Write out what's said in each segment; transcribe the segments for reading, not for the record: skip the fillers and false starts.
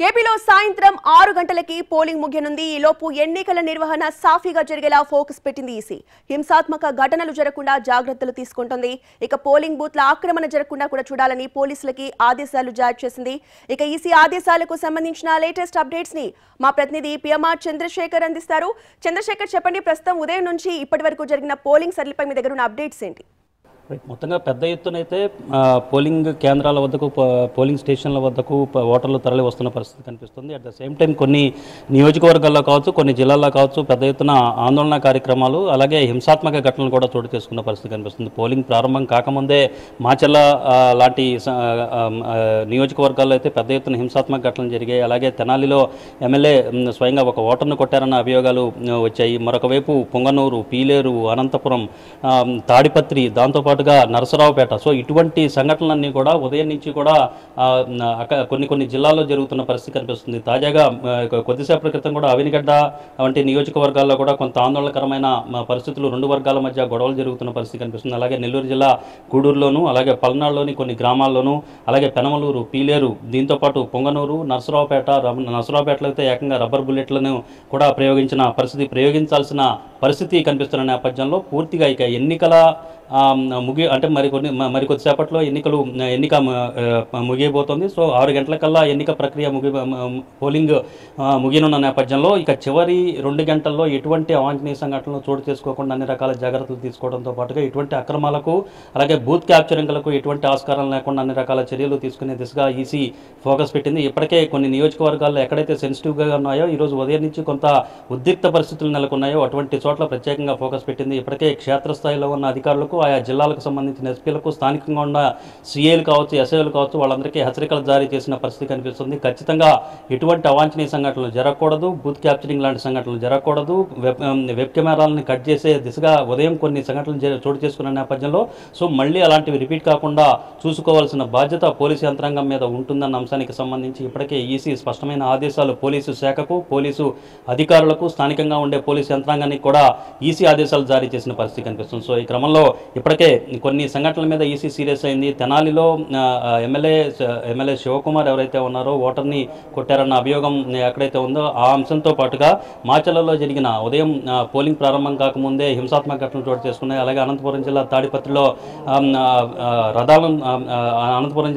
ఏపీలో సాయంత్రం 6 గంటలకి పోలింగ్ ముగియనుంది. ఈలోపు ఎన్నికల నిర్వహణ సాఫీగా జరిగేలా ఫోకస్ పెట్టింది ఈసీ. హింసాత్మక ఘటనలు జరగకుండా జాగ్రత్తలు తీసుకుంటోంది. ఇక పోలింగ్ బూత్ల ఆక్రమణ జరగకుండా కూడా చూడాలని పోలీసులకి ఆదేశాలు జారీ చేసింది. ఇక ఈసీ ఆదేశాలకు సంబంధించిన లేటెస్ట్ అప్డేట్స్ ని మా ప్రతినిధి పిఎంఆర్ చంద్రశేఖర్ అందిస్తారు. చంద్రశేఖర్, చెప్పండి, ప్రస్తుతం ఉదయం నుంచి ఇప్పటి వరకు జరిగిన పోలింగ్ సరళిపై మీ దగ్గర ఉన్న అప్డేట్స్ ఏంటి? మొత్తంగా పెద్ద ఎత్తునైతే పోలింగ్ కేంద్రాల వద్దకు పోలింగ్ స్టేషన్ల వద్దకు ఓటర్లు తరలి వస్తున్న పరిస్థితి కనిపిస్తుంది. అట్ ద సేమ్ టైం కొన్ని నియోజకవర్గాల్లో కావచ్చు, కొన్ని జిల్లాల్లో కావచ్చు పెద్ద ఎత్తున ఆందోళన కార్యక్రమాలు, అలాగే హింసాత్మక ఘటనలు కూడా చోటు చేసుకున్న పరిస్థితి కనిపిస్తుంది. పోలింగ్ ప్రారంభం కాకముందే మాచర్ల లాంటి నియోజకవర్గాల్లో అయితే పెద్ద ఎత్తున హింసాత్మక ఘటనలు జరిగాయి. అలాగే తెనాలిలో ఎమ్మెల్యే స్వయంగా ఒక ఓటర్ను కొట్టారన్న అభియోగాలు వచ్చాయి. మరొక వైపు పొంగనూరు, పీలేరు, అనంతపురం, తాడిపత్రి, దాంతోపాటుగా నరసరావుపేట, సో ఇటువంటి సంఘటనలన్నీ కూడా ఉదయం నుంచి కూడా కొన్ని జిల్లాల్లో జరుగుతున్న పరిస్థితి కనిపిస్తుంది. తాజాగా కొద్దిసేపటి క్రితం కూడా అవినిగడ్డ వంటి నియోజకవర్గాల్లో కూడా కొంత ఆందోళనకరమైన పరిస్థితులు, రెండు వర్గాల మధ్య గొడవలు జరుగుతున్న పరిస్థితి కనిపిస్తుంది. అలాగే నెల్లూరు జిల్లా గూడూరులోను, అలాగే పల్నాడులోని కొన్ని గ్రామాల్లోనూ, అలాగే పెనమలూరు, పీలేరు, దీంతోపాటు పొంగనూరు, నరసరావుపేటలో అయితే ఏకంగా రబ్బర్ బుల్లెట్లను కూడా ప్రయోగించాల్సిన పరిస్థితి కనిపిస్తున్న నేపథ్యంలో పూర్తిగా ఇక ఎన్నికల అంటే మరికొద్దిసేపట్లో ఎన్నిక ముగియబోతోంది. సో 6 గంటలకల్లా ఎన్నిక ప్రక్రియ పోలింగ్ ముగియనున్న నేపథ్యంలో ఇక చివరి 2 గంటల్లో ఎటువంటి అవాంఛనీయ సంఘటనలు చోటు చేసుకోకుండా అన్ని రకాల జాగ్రత్తలు తీసుకోవడంతో పాటుగా ఎటువంటి అక్రమాలకు, అలాగే బూత్ క్యాప్చరింగ్లకు ఎటువంటి ఆస్కారం లేకుండా అన్ని రకాల చర్యలు తీసుకునే దిశగా ఈసీ ఫోకస్ పెట్టింది. ఇప్పటికే కొన్ని నియోజకవర్గాల్లో ఎక్కడైతే సెన్సిటివ్గా ఉన్నాయో, ఈరోజు ఉదయం నుంచి కొంత ఉద్రిక్త పరిస్థితులు నెలకొన్నాయో అటువంటి చోట్ల ప్రత్యేకంగా ఫోకస్ పెట్టింది. ఇప్పటికే క్షేత్రస్థాయిలో ఉన్న అధికారులకు, ఆయా జిల్లాలకు సంబంధించిన ఎస్పీలకు, స్థానికంగా ఉన్న సీఏలు కావచ్చు, ఎస్ఐలు కావచ్చు, వాళ్ళందరికీ హెచ్చరికలు జారీ చేసిన పరిస్థితి కనిపిస్తుంది. ఖచ్చితంగా ఎటువంటి అవాంఛనీయ సంఘటనలు జరగకూడదు, బూత్ క్యాప్చరింగ్ లాంటి సంఘటనలు జరగకూడదు, వెబ్ కెమెరాలను కట్ చేసే దిశగా ఉదయం కొన్ని సంఘటనలు చోటు చేసుకున్న నేపథ్యంలో సో మళ్ళీ అలాంటివి రిపీట్ కాకుండా చూసుకోవాల్సిన బాధ్యత పోలీసు యంత్రాంగం మీద ఉంటుందన్న అంశానికి సంబంధించి ఇప్పటికే ఈసీ స్పష్టమైన ఆదేశాలు పోలీసు శాఖకు, పోలీసు అధికారులకు, స్థానికంగా ఉండే పోలీసు యంత్రాంగానికి కూడా ఈసీ ఆదేశాలు జారీ చేసిన పరిస్థితి కనిపిస్తుంది. సో ఈ క్రమంలో ఇప్పటికే కొన్ని సంఘటనల మీద ఈసీ సీరియస్ అయింది. తెనాలిలో ఎమ్మెల్యే శివకుమార్ ఎవరైతే ఉన్నారో ఓటర్ని కొట్టారన్న అభియోగం ఎక్కడైతే ఉందో ఆ అంశంతో పాటుగా మాచర్లలో జరిగిన ఉదయం పోలింగ్ ప్రారంభం కాకముందే హింసాత్మక ఘటనలు చోటు చేసుకున్నాయి. అలాగే అనంతపురం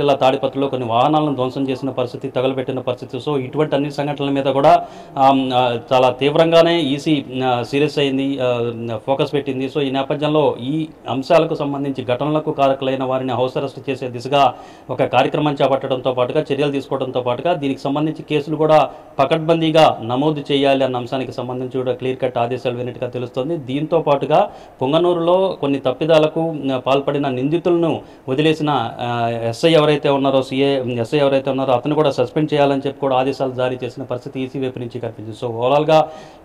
జిల్లా తాడిపత్రిలో కొన్ని వాహనాలను ధ్వంసం చేసిన పరిస్థితి, తగలబెట్టిన పరిస్థితి. సో ఇటువంటి అన్ని సంఘటనల మీద కూడా చాలా తీవ్రంగానే ఈసీ సీరియస్ అయింది, ఫోకస్ పెట్టింది. సో ఈ నేపథ్యంలో ఈ అంశాలకు సంబంధించి ఘటనలకు కారకులైన వారిని హౌస్ అరెస్ట్ చేసే దిశగా ఒక కార్యక్రమం చేపట్టడంతో పాటుగా, చర్యలు తీసుకోవడంతో పాటుగా దీనికి సంబంధించి కేసులు కూడా పకడ్బందీగా నమోదు చేయాలి అన్న అంశానికి సంబంధించి కూడా క్లియర్ కట్ ఆదేశాలు వినట్టుగా తెలుస్తోంది. దీంతో పాటుగా పొంగనూరులో కొన్ని తప్పిదాలకు పాల్పడిన నిందితులను వదిలేసిన ఎస్ఐ ఎవరైతే ఉన్నారో అతను కూడా సస్పెండ్ చేయాలని చెప్పి కూడా ఆదేశాలు జారీ చేసిన పరిస్థితి ఈసీ వైపు నుంచి కనిపించింది. సో ఓవరాల్గా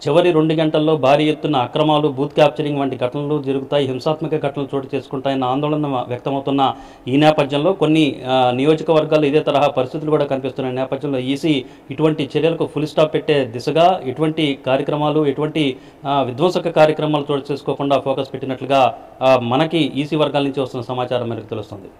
చివరి 2 గంటల్లో భారీ ఎత్తున అక్రమాలు, బూత్ క్యాప్చరింగ్ వంటి ఘటనలు జరుగుతాయి, హింసాత్మక ఘటనలు చోటు చేసుకుంటాయన్న ఆందోళన వ్యక్తమవుతున్న ఈ నేపథ్యంలో కొన్ని నియోజకవర్గాల్లో ఇదే తరహా పరిస్థితులు కూడా కనిపిస్తున్న నేపథ్యంలో ఈసీ ఇటువంటి చర్యలకు ఫుల్ స్టాప్ పెట్టే దిశగా ఎటువంటి కార్యక్రమాలు, ఎటువంటి విధ్వంసక కార్యక్రమాలు చోటు చేసుకోకుండా ఫోకస్ పెట్టినట్లుగా మనకి ఈసీ వర్గాల నుంచి వస్తున్న సమాచారం మేరకు తెలుస్తుంది.